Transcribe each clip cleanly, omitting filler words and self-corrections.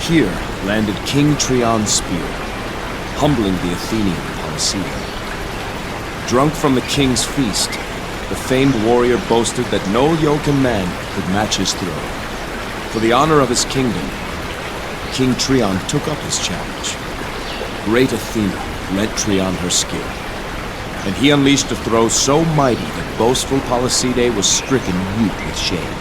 Here landed King Trion's spear, humbling the Athenian Polyseda. Drunk from the king's feast, the famed warrior boasted that no yoken man could match his throw. For the honor of his kingdom, King Trion took up his challenge. Great Athena lent Trion her skill, and he unleashed a throw so mighty that boastful Polyseda was stricken mute with shame.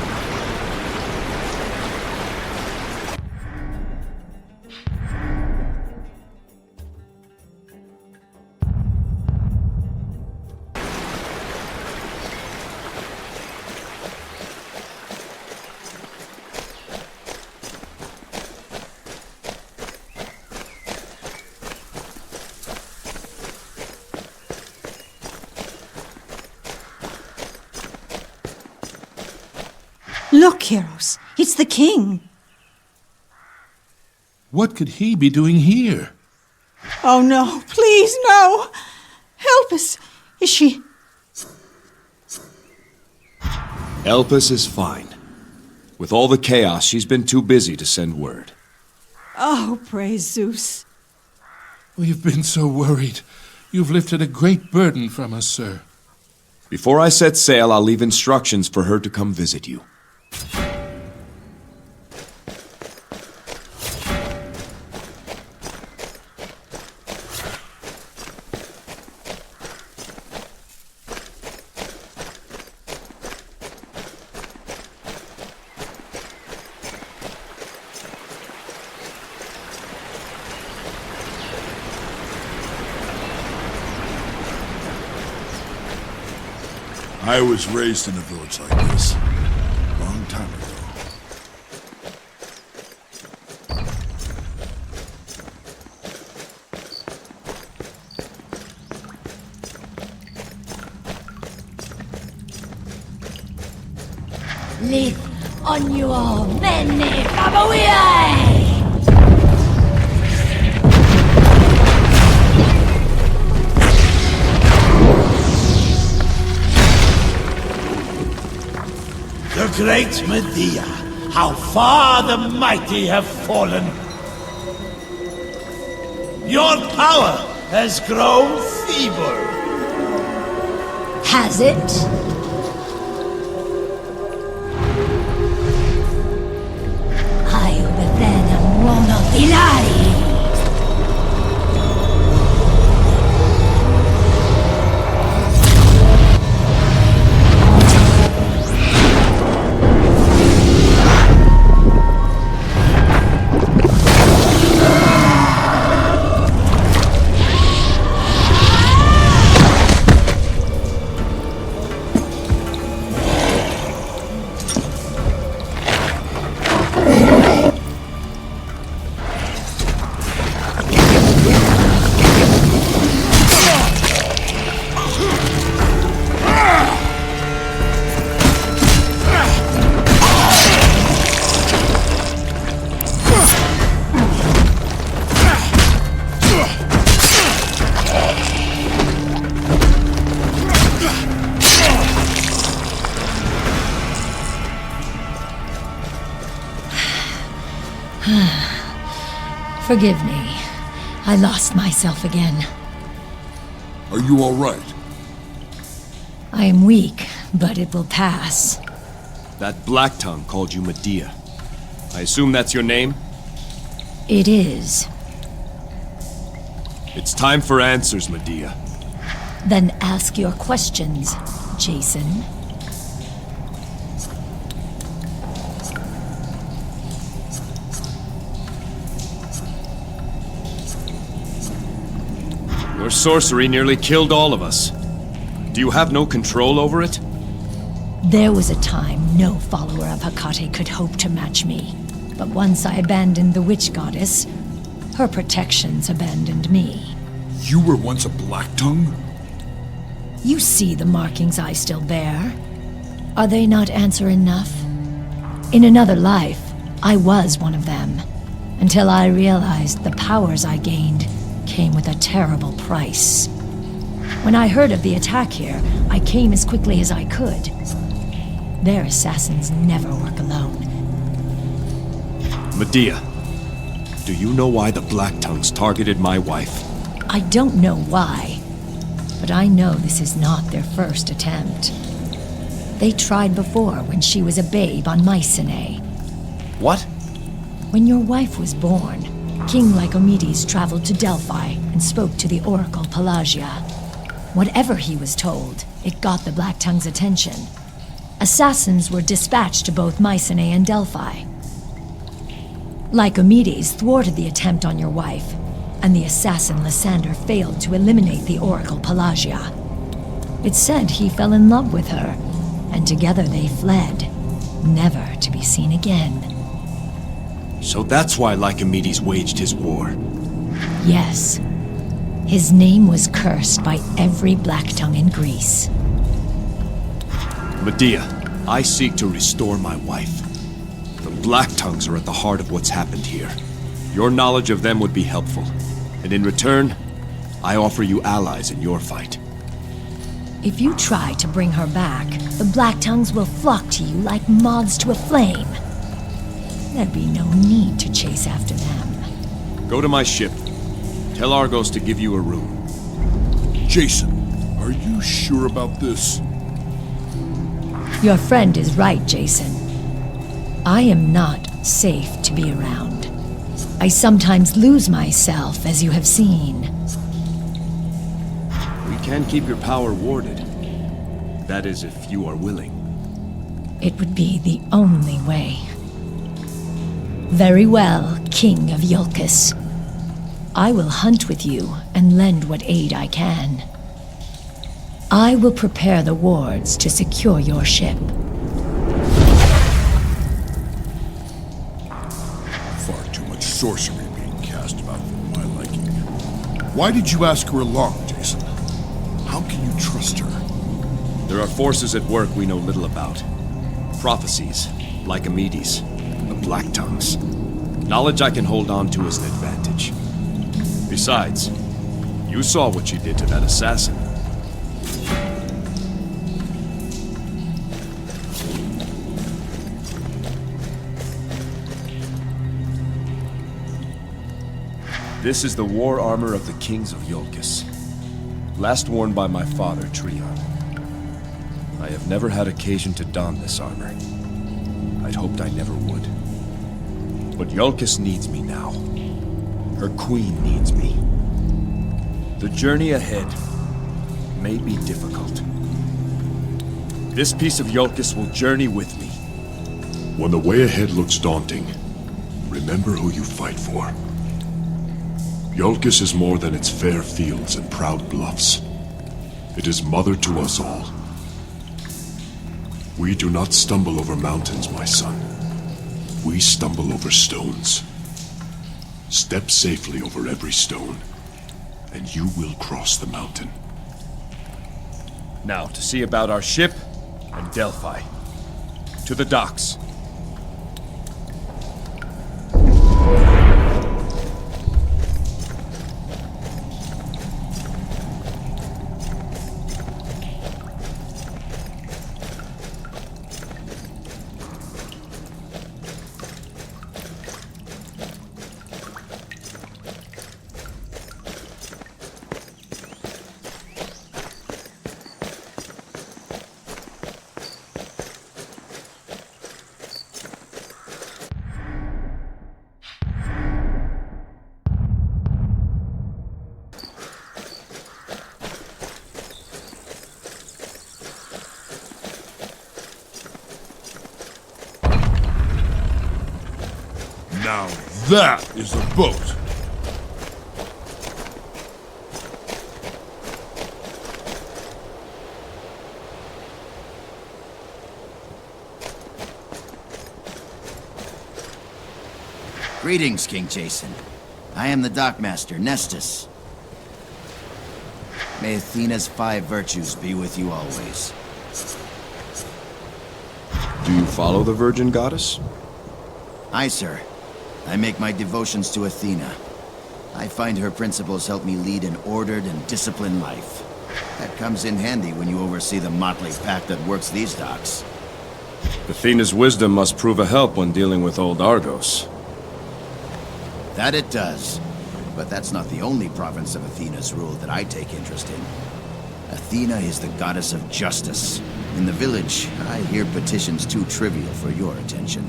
Look, heroes, it's the king. What could he be doing here? Oh no, please, no! Help us! Is she... Elpis is fine. With all the chaos, she's been too busy to send word. Oh, praise Zeus. We've been so worried. You've lifted a great burden from us, sir. Before I set sail, I'll leave instructions for her to come visit you. I was raised in a village like this, a long time ago. Live on your many Babawiai! The great Medea, how far the mighty have fallen. Your power has grown feeble. Has it? I overthrow one of the Forgive me. I lost myself again. Are you all right? I am weak, but it will pass. That Black Tongue called you Medea. I assume that's your name? It is. It's time for answers, Medea. Then ask your questions, Jason. Your sorcery nearly killed all of us. Do you have no control over it? There was a time no follower of Hecate could hope to match me. But once I abandoned the witch goddess, her protections abandoned me. You were once a Black Tongue? You see the markings I still bear. Are they not answer enough? In another life, I was one of them, until I realized the powers I gained came with a terrible price. When I heard of the attack here, I came as quickly as I could. Their assassins never work alone. Medea, Do you know why the Black Tongues targeted my wife? I don't know why, but I know this is not their first attempt. They tried before when she was a babe on Mycenae. What? When your wife was born, King Lycomedes traveled to Delphi and spoke to the oracle Pelagia. Whatever he was told, it got the Black Tongue's attention. Assassins were dispatched to both Mycenae and Delphi. Lycomedes thwarted the attempt on your wife, and the assassin Lysander failed to eliminate the oracle Pelagia. It's said he fell in love with her, and together they fled, never to be seen again. So that's why Lycomedes waged his war. Yes. His name was cursed by every Black Tongue in Greece. Medea, I seek to restore my wife. The Black Tongues are at the heart of what's happened here. Your knowledge of them would be helpful. And in return, I offer you allies in your fight. If you try to bring her back, the Black Tongues will flock to you like moths to a flame. There'd be no need to chase after them. Go to my ship. Tell Argos to give you a room. Jason, are you sure about this? Your friend is right, Jason. I am not safe to be around. I sometimes lose myself, as you have seen. We can keep your power warded. That is, if you are willing. It would be the only way. Very well, King of Iolcus. I will hunt with you and lend what aid I can. I will prepare the wards to secure your ship. Far too much sorcery being cast about for my liking. Why did you ask her along, Jason? How can you trust her? There are forces at work we know little about. Prophecies, Lycomedes, the Black Tongues. Knowledge I can hold on to as an advantage. Besides, you saw what she did to that assassin. This is the war armor of the kings of Iolcus. Last worn by my father, Trion. I have never had occasion to don this armor. I'd hoped I never would. But Iolcus needs me now. Her queen needs me. The journey ahead may be difficult. This piece of Iolcus will journey with me. When the way ahead looks daunting, remember who you fight for. Iolcus is more than its fair fields and proud bluffs. It is mother to us all. We do not stumble over mountains, my son. We stumble over stones. Step safely over every stone, and you will cross the mountain. Now, to see about our ship and Delphi. To the docks. Now that is a boat. Greetings, King Jason. I am the dockmaster, Nestus. May Athena's 5 virtues be with you always. Do you follow the Virgin Goddess? Aye, sir. I make my devotions to Athena. I find her principles help me lead an ordered and disciplined life. That comes in handy when you oversee the motley pack that works these docks. Athena's wisdom must prove a help when dealing with old Argos. That it does. But that's not the only province of Athena's rule that I take interest in. Athena is the goddess of justice. In the village, I hear petitions too trivial for your attention.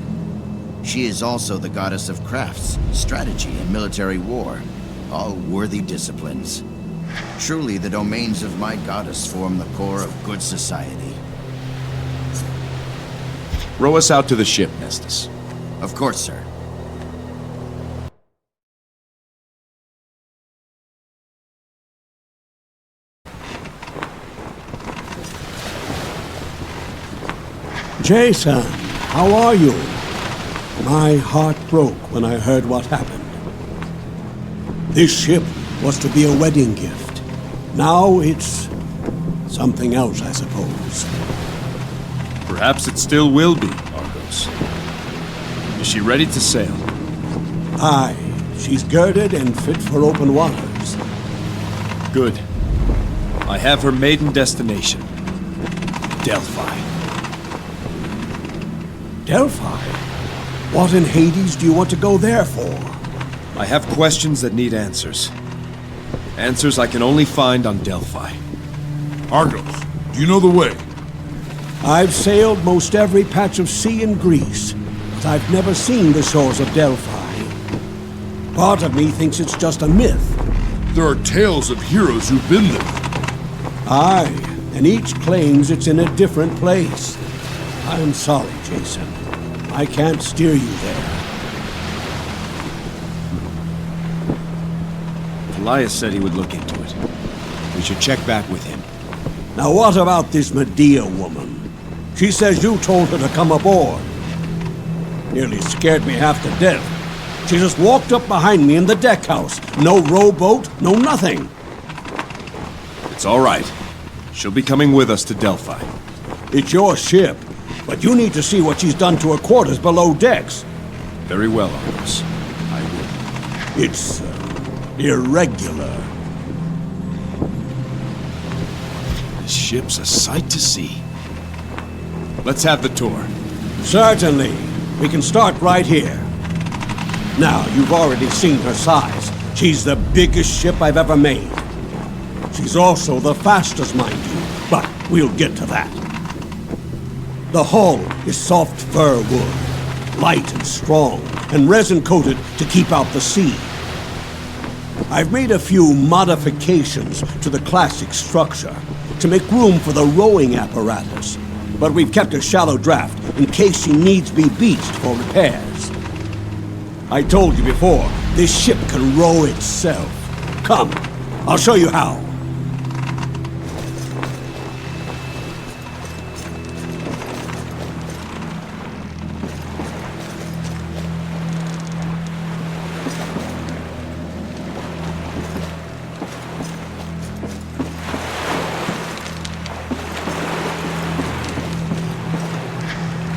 She is also the goddess of crafts, strategy, and military war. All worthy disciplines. Truly, the domains of my goddess form the core of good society. Row us out to the ship, Nestus. Of course, sir. Jason, how are you? My heart broke when I heard what happened. This ship was to be a wedding gift. Now it's something else, I suppose. Perhaps it still will be, Argos. Is she ready to sail? Aye, she's girded and fit for open waters. Good. I have her maiden destination. Delphi. Delphi? What in Hades do you want to go there for? I have questions that need answers. Answers I can only find on Delphi. Argos, do you know the way? I've sailed most every patch of sea in Greece, but I've never seen the shores of Delphi. Part of me thinks it's just a myth. There are tales of heroes who've been there. Aye, and each claims it's in a different place. I'm sorry, Jason. I can't steer you there. Elias said he would look into it. We should check back with him. Now what about this Medea woman? She says you told her to come aboard. Nearly scared me half to death. She just walked up behind me in the deck house. No rowboat, no nothing. It's all right. She'll be coming with us to Delphi. It's your ship, but you need to see what she's done to her quarters below decks. Very well, Argos. I will. It's irregular. This ship's a sight to see. Let's have the tour. Certainly. We can start right here. Now, you've already seen her size. She's the biggest ship I've ever made. She's also the fastest, mind you, but we'll get to that. The hull is soft fir wood, light and strong, and resin-coated to keep out the sea. I've made a few modifications to the classic structure to make room for the rowing apparatus, but we've kept a shallow draft in case she needs be beached for repairs. I told you before, this ship can row itself. Come, I'll show you how.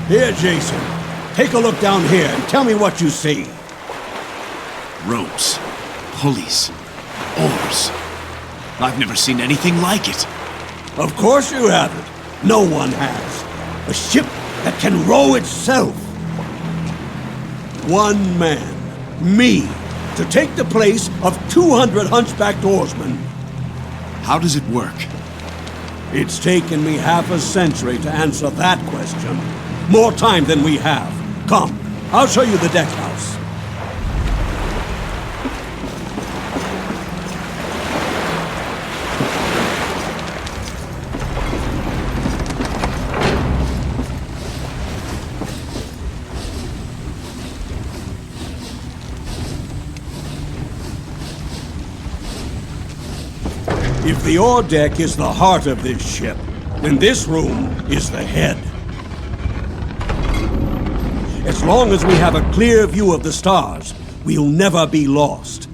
Here, Jason. Take a look down here and tell me what you see. Ropes, pulleys, oars. I've never seen anything like it. Of course you haven't. No one has. A ship that can row itself. One man, me, to take the place of 200 hunchbacked oarsmen. How does it work? It's taken me half a century to answer that question. More time than we have. Come, I'll show you the deck house. If the ore deck is the heart of this ship, then this room is the head. As long as we have a clear view of the stars, we'll never be lost.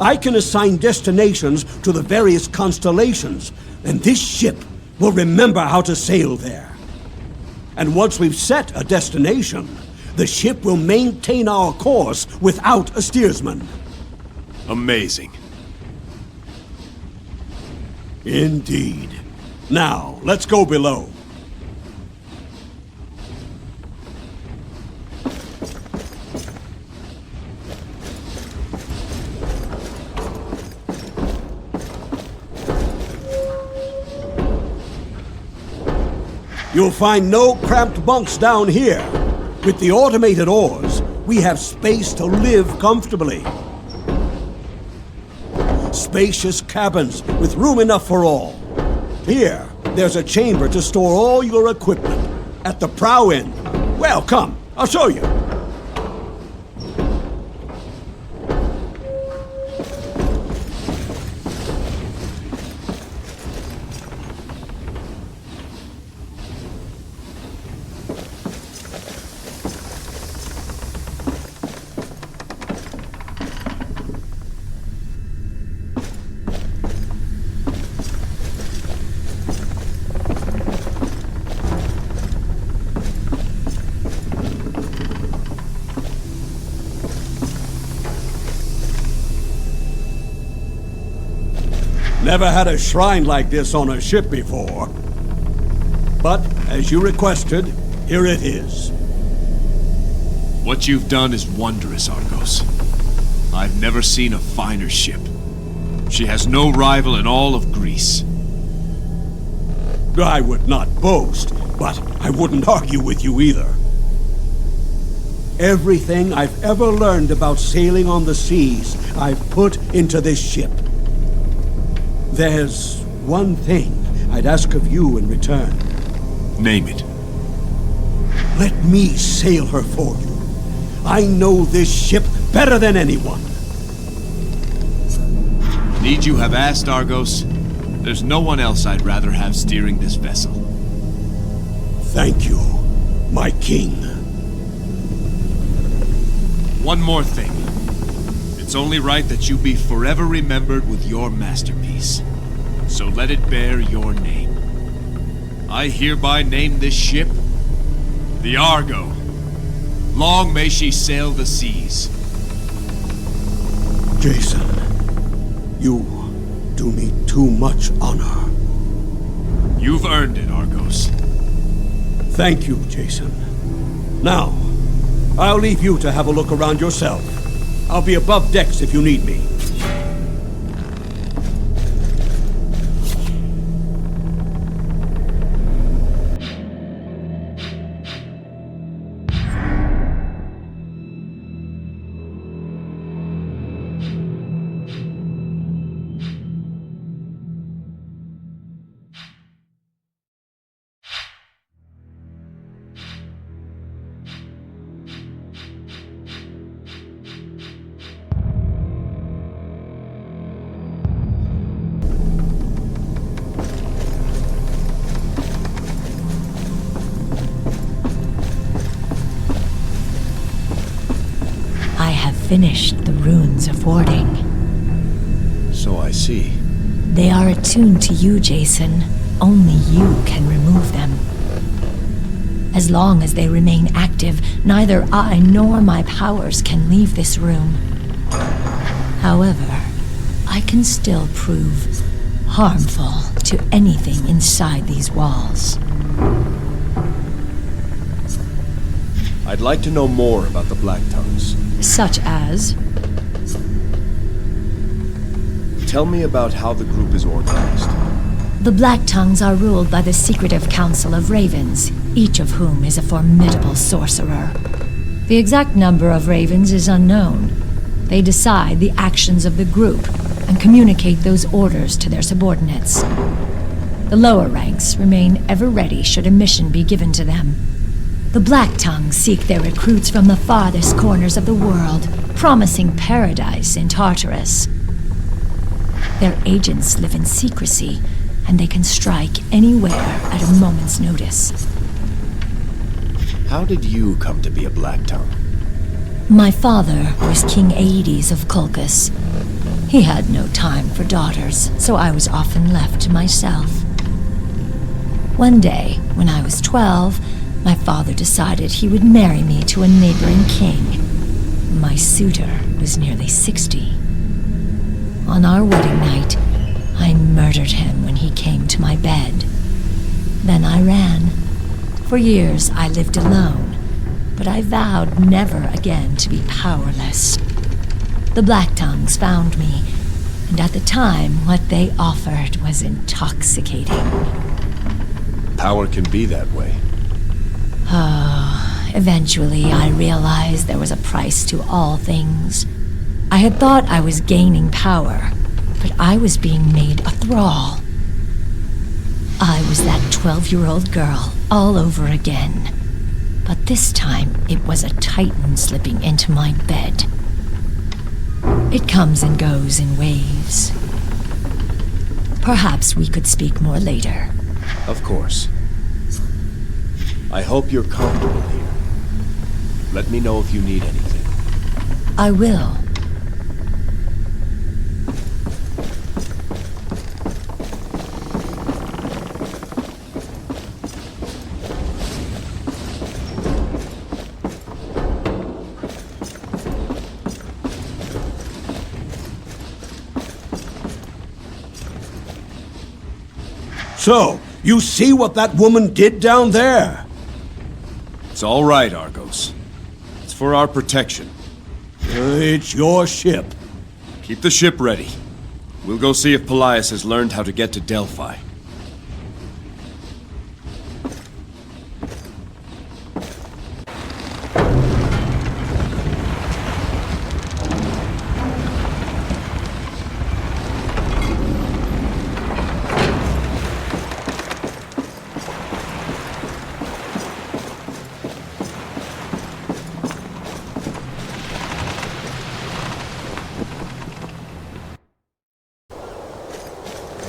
I can assign destinations to the various constellations, and this ship will remember how to sail there. And once we've set a destination, the ship will maintain our course without a steersman. Amazing. Indeed. Now, let's go below. You'll find no cramped bunks down here. With the automated oars, we have space to live comfortably. Spacious cabins with room enough for all. Here, there's a chamber to store all your equipment. At the prow end. Well, come, I'll show you. Never had a shrine like this on a ship before. But, as you requested, here it is. What you've done is wondrous, Argos. I've never seen a finer ship. She has no rival in all of Greece. I would not boast, but I wouldn't argue with you either. Everything I've ever learned about sailing on the seas, I've put into this ship. There's one thing I'd ask of you in return. Name it. Let me sail her for you. I know this ship better than anyone. Need you have asked, Argos? There's no one else I'd rather have steering this vessel. Thank you, my king. One more thing. It's only right that you be forever remembered with your masterpiece. So let it bear your name. I hereby name this ship the Argo. Long may she sail the seas. Jason, you do me too much honor. You've earned it, Argos. Thank you, Jason. Now, I'll leave you to have a look around yourself. I'll be above decks if you need me. Finished the runes of warding. So I see. They are attuned to you, Jason. Only you can remove them. As long as they remain active, neither I nor my powers can leave this room. However, I can still prove harmful to anything inside these walls. I'd like to know more about the Black Tongues. Such as? Tell me about how the group is organized. The Black Tongues are ruled by the secretive council of ravens, each of whom is a formidable sorcerer. The exact number of ravens is unknown. They decide the actions of the group and communicate those orders to their subordinates. The lower ranks remain ever ready should a mission be given to them. The Black Tongues seek their recruits from the farthest corners of the world, promising paradise in Tartarus. Their agents live in secrecy, and they can strike anywhere at a moment's notice. How did you come to be a Black Tongue? My father was King Aedes of Colchis. He had no time for daughters, so I was often left to myself. One day, when I was 12, my father decided he would marry me to a neighboring king. My suitor was nearly 60. On our wedding night, I murdered him when he came to my bed. Then I ran. For years, I lived alone, but I vowed never again to be powerless. The Black Tongues found me, and at the time, what they offered was intoxicating. Power can be that way. Eventually, I realized there was a price to all things. I had thought I was gaining power, but I was being made a thrall. I was that 12-year-old girl all over again. But this time, it was a titan slipping into my bed. It comes and goes in waves. Perhaps we could speak more later. Of course. I hope you're comfortable here. Let me know if you need anything. I will. So, you see what that woman did down there? It's all right, Argos. It's for our protection. It's your ship. Keep the ship ready. We'll go see if Pelaius has learned how to get to Delphi.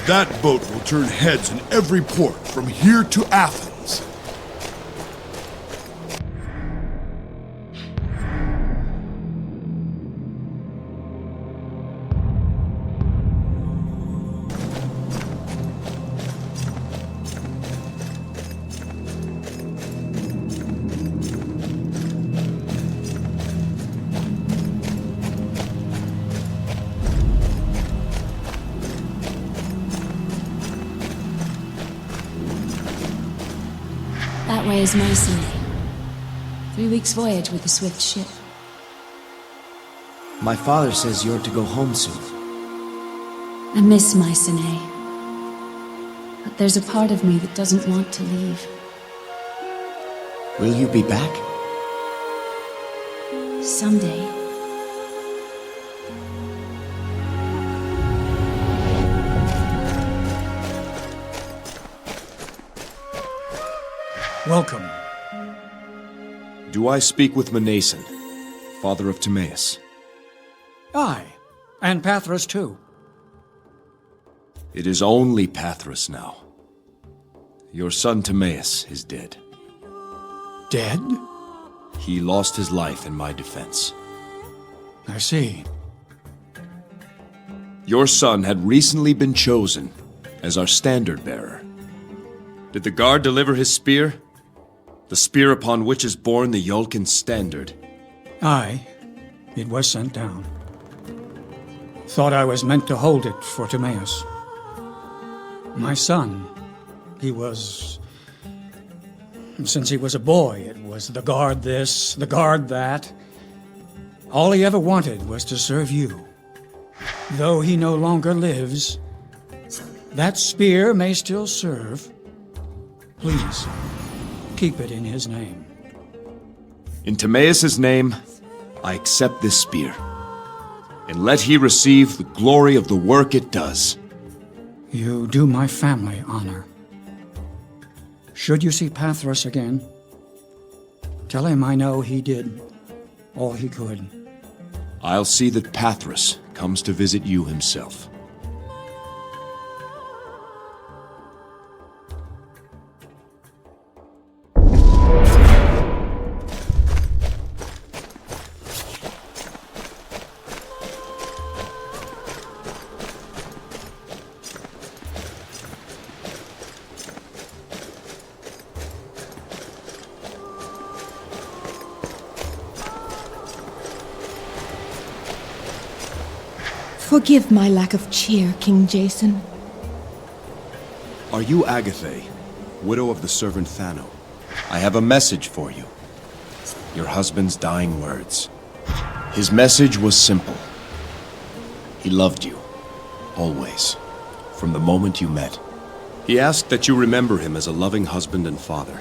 That boat will turn heads in every port from here to Athens. That way is Mycenae. 3 weeks' voyage with the swift ship. My father says you're to go home soon. I miss Mycenae. But there's a part of me that doesn't want to leave. Will you be back? Someday. Welcome. Do I speak with Mnason, father of Timaeus? Aye, and Pathros too. It is only Pathros now. Your son Timaeus is dead. Dead? He lost his life in my defense. I see. Your son had recently been chosen as our standard bearer. Did the guard deliver his spear? The spear upon which is borne the Yolkin standard. Aye, it was sent down. Thought I was meant to hold it for Timaeus. My son, he was... Since he was a boy, it was the guard this, the guard that. All he ever wanted was to serve you. Though he no longer lives, that spear may still serve. Please, keep it in his name. In Timaeus' name, I accept this spear. And let he receive the glory of the work it does. You do my family honor. Should you see Pathros again, tell him I know he did all he could. I'll see that Pathros comes to visit you himself. Forgive my lack of cheer, King Jason. Are you Agathe, widow of the servant Thano? I have a message for you. Your husband's dying words. His message was simple. He loved you. Always. From the moment you met. He asked that you remember him as a loving husband and father,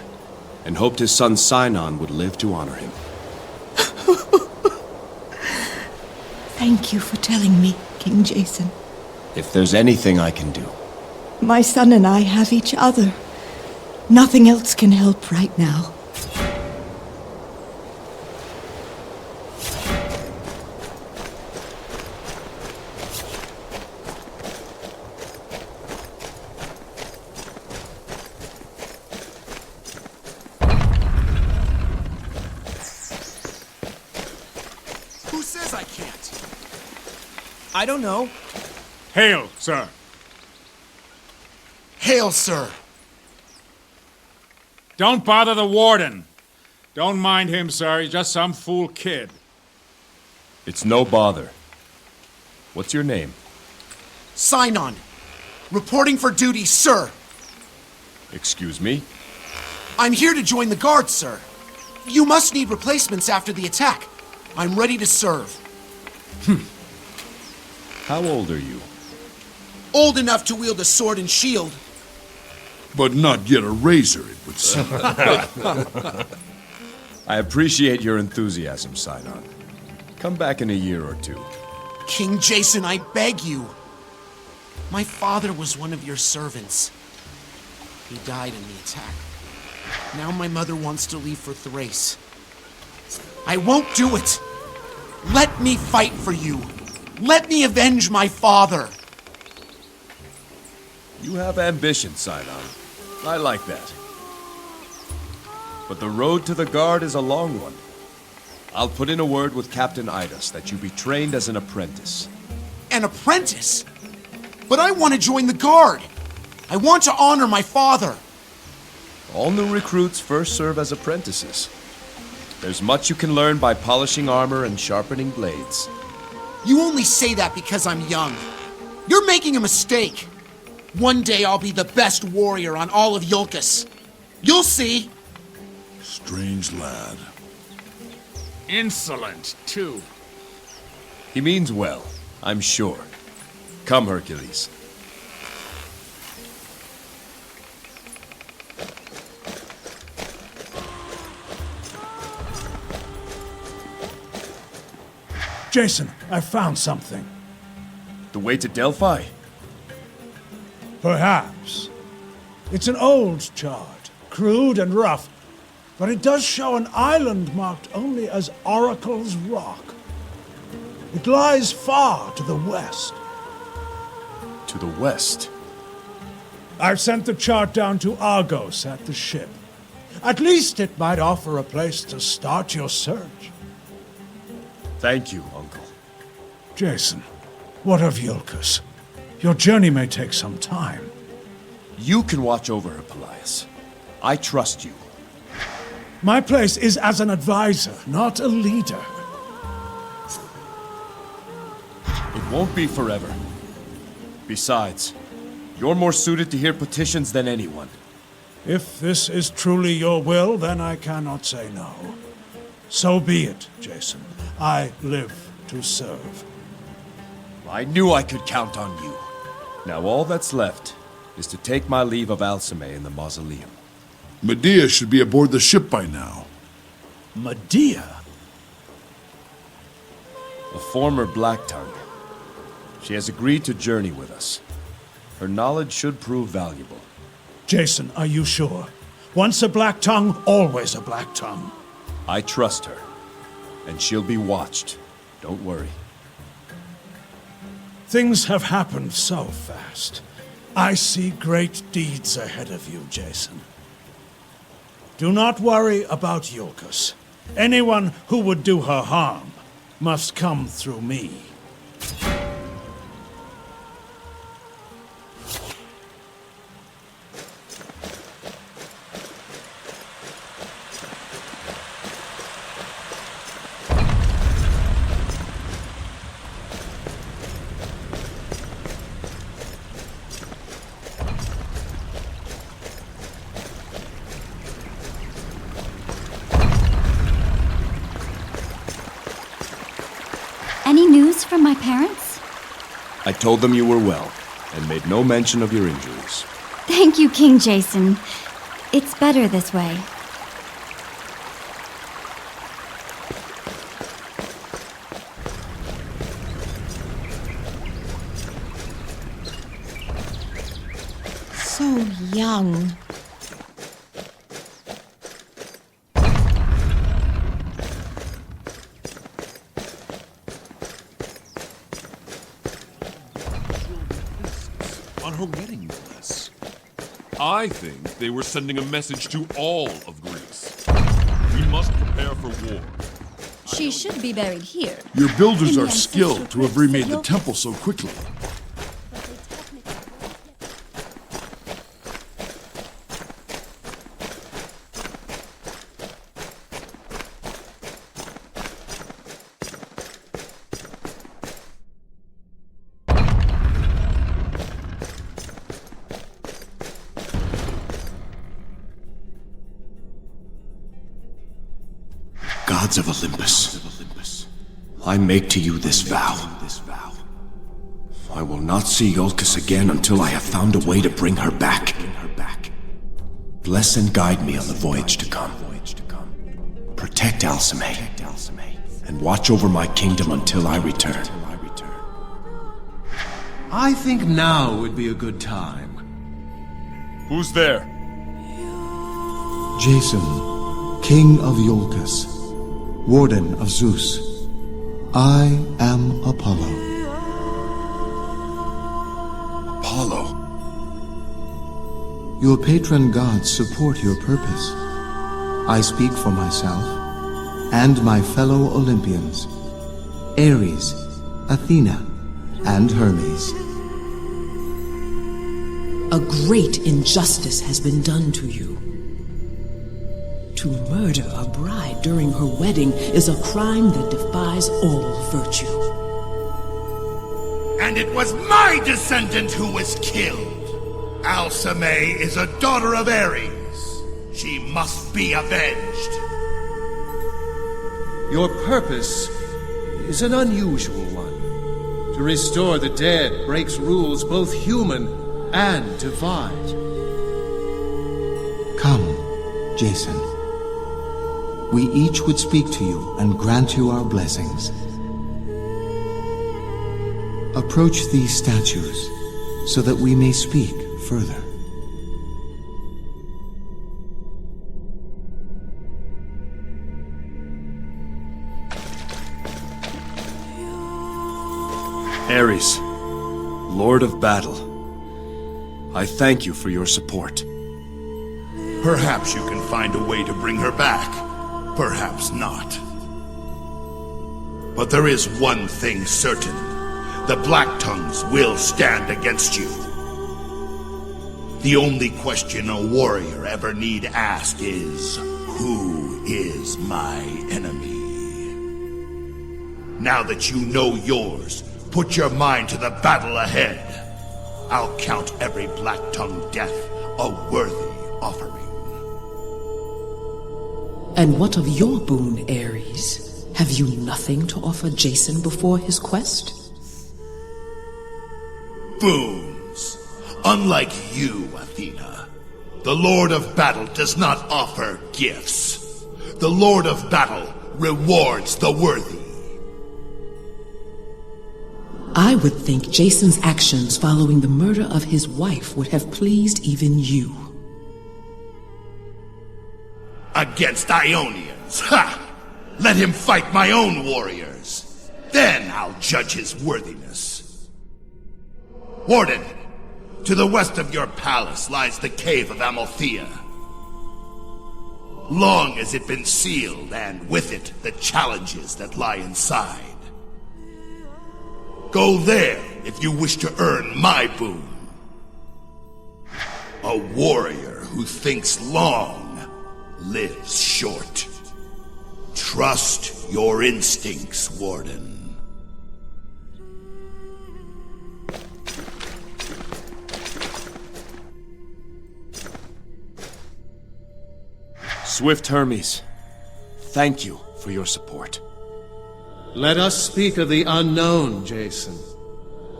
and hoped his son Sinon would live to honor him. Thank you for telling me, King Jason. If there's anything I can do. My son and I have each other. Nothing else can help right now. Who says I can't? I don't know. Hail, sir. Hail, sir. Don't bother the warden. Don't mind him, sir. He's just some fool kid. It's no bother. What's your name? Sinon. Reporting for duty, sir. Excuse me? I'm here to join the guard, sir. You must need replacements after the attack. I'm ready to serve. How old are you? Old enough to wield a sword and shield. But not yet a razor, it would seem. I appreciate your enthusiasm, Sinon. Come back in a year or two. King Jason, I beg you. My father was one of your servants. He died in the attack. Now my mother wants to leave for Thrace. I won't do it. Let me fight for you. Let me avenge my father. You have ambition, Sinon. I like that. But the road to the guard is a long one. I'll put in a word with Captain Idas that you be trained as an apprentice. An apprentice? But I want to join the guard. I want to honor my father. All new recruits first serve as apprentices. There's much you can learn by polishing armor and sharpening blades. You only say that because I'm young. You're making a mistake. One day I'll be the best warrior on all of Iolcus. You'll see. Strange lad. Insolent, too. He means well, I'm sure. Come, Hercules. Jason, I found something. The way to Delphi? Perhaps. It's an old chart, crude and rough, but it does show an island marked only as Oracle's Rock. It lies far to the west. To the west? I've sent the chart down to Argos at the ship. At least it might offer a place to start your search. Thank you, Uncle. Jason, what of Iolcus? Your journey may take some time. You can watch over her, Pelaius. I trust you. My place is as an advisor, not a leader. It won't be forever. Besides, you're more suited to hear petitions than anyone. If this is truly your will, then I cannot say no. So be it, Jason. I live to serve. I knew I could count on you. Now all that's left is to take my leave of Alcime in the mausoleum. Medea should be aboard the ship by now. Medea? A former Black Tongue. She has agreed to journey with us. Her knowledge should prove valuable. Jason, are you sure? Once a Black Tongue, always a Black Tongue. I trust her. And she'll be watched. Don't worry. Things have happened so fast. I see great deeds ahead of you, Jason. Do not worry about Iolcus. Anyone who would do her harm must come through me. Any news from my parents? I told them you were well, and made no mention of your injuries. Thank you, King Jason. It's better this way. So young. On her wedding dress. I think they were sending a message to all of Greece. We must prepare for war. She should be buried here. Your builders In the are skilled to have ancestral remade the crypts. temple so quickly. Gods of Olympus, I make to you this vow. I will not see Iolcus again until I have found a way to bring her back. Bless and guide me on the voyage to come. Protect Alcime, and watch over my kingdom until I return. I think now would be a good time. Who's there? Jason, King of Iolcus, Warden of Zeus. I am Apollo. Apollo? Your patron gods support your purpose. I speak for myself and my fellow Olympians, Ares, Athena, and Hermes. A great injustice has been done to you. To murder a bride during her wedding is a crime that defies all virtue. And it was my descendant who was killed. Alcime is a daughter of Ares. She must be avenged. Your purpose is an unusual one. To restore the dead breaks rules both human and divine. Come, Jason. We each would speak to you and grant you our blessings. Approach these statues so that we may speak further. Ares, Lord of Battle, I thank you for your support. Perhaps you can find a way to bring her back. Perhaps not. But there is one thing certain. The Black Tongues will stand against you. The only question a warrior ever need ask is, who is my enemy? Now that you know yours, put your mind to the battle ahead. I'll count every Black Tongue death a worthy offering. And what of your boon, Ares? Have you nothing to offer Jason before his quest? Boons. Unlike you, Athena, the Lord of Battle does not offer gifts. The Lord of Battle rewards the worthy. I would think Jason's actions following the murder of his wife would have pleased even you. Against Ionians, ha! Let him fight my own warriors. Then I'll judge his worthiness. Warden, to the west of your palace lies the cave of Amalthea. Long has it been sealed, and with it the challenges that lie inside. Go there if you wish to earn my boon. A warrior who thinks long lives short. Trust your instincts, Warden. Swift Hermes, thank you for your support. Let us speak of the unknown, Jason.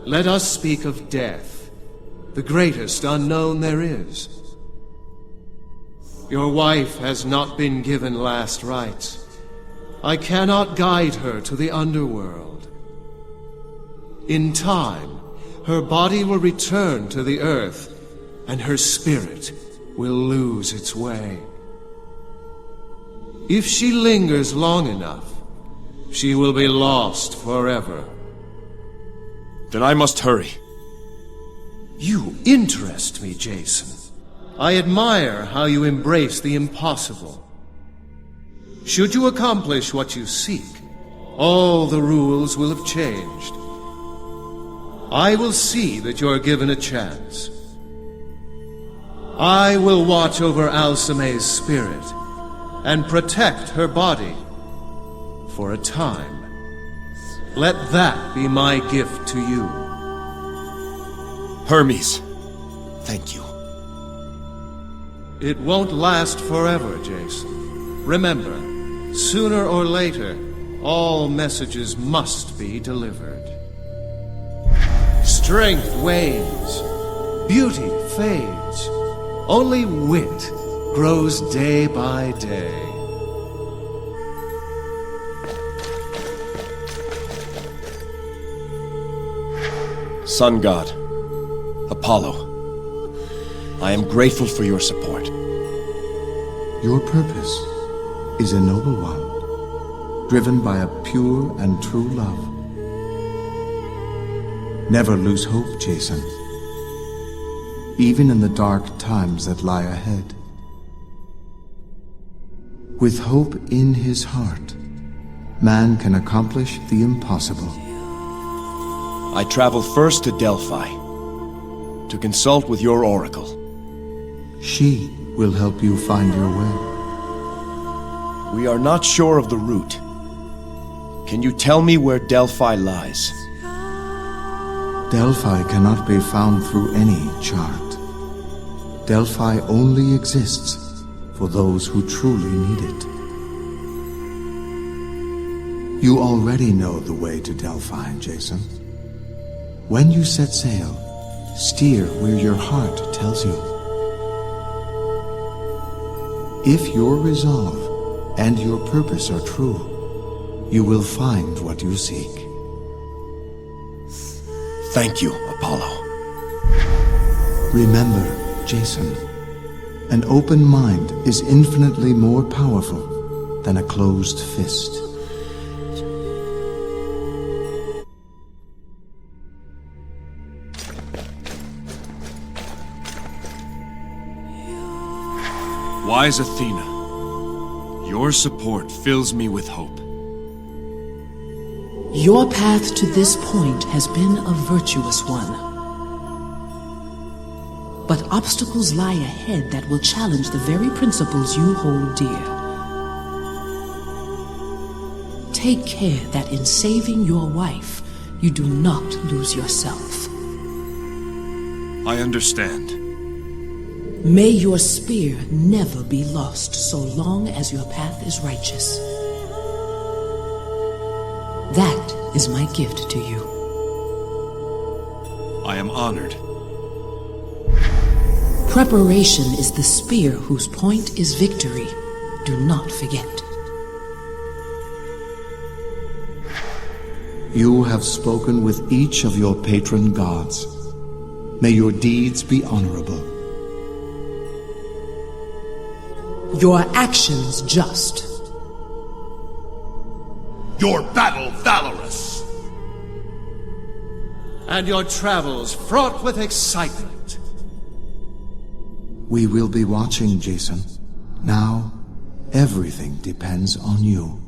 Let us speak of death. the greatest unknown there is. Your wife has not been given last rites. I cannot guide her to the underworld. In time, her body will return to the earth, and her spirit will lose its way. If she lingers long enough, she will be lost forever. Then I must hurry. You interest me, Jason. I admire how you embrace the impossible. Should you accomplish what you seek, all the rules will have changed. I will see that you're given a chance. I will watch over Alsame's spirit and protect her body for a time. Let that be my gift to you. Hermes, thank you. It won't last forever, Jason. Remember, sooner or later, all messages must be delivered. Strength wanes, beauty fades, only wit grows day by day. Sun God, Apollo, I am grateful for your support. Your purpose is a noble one, driven by a pure and true love. Never lose hope, Jason, even in the dark times that lie ahead. With hope in his heart, man can accomplish the impossible. I travel first to Delphi, to consult with your oracle. She will help you find your way. We are not sure of the route. Can you tell me where Delphi lies? Delphi cannot be found through any chart. Delphi only exists for those who truly need it. You already know the way to Delphi, Jason. When you set sail, steer where your heart tells you. If your resolve and your purpose are true, you will find what you seek. Thank you, Apollo. Remember, Jason, an open mind is infinitely more powerful than a closed fist. Wise Athena, your support fills me with hope. Your path to this point has been a virtuous one. But obstacles lie ahead that will challenge the very principles you hold dear. Take care that in saving your wife, you do not lose yourself. I understand. May your spear never be lost so long as your path is righteous. That is my gift to you. I am honored. Preparation is the spear whose point is victory. Do not forget. You have spoken with each of your patron gods. May your deeds be honorable. Your actions just. Your battle valorous. And your travels fraught with excitement. We will be watching, Jason. Now, everything depends on you.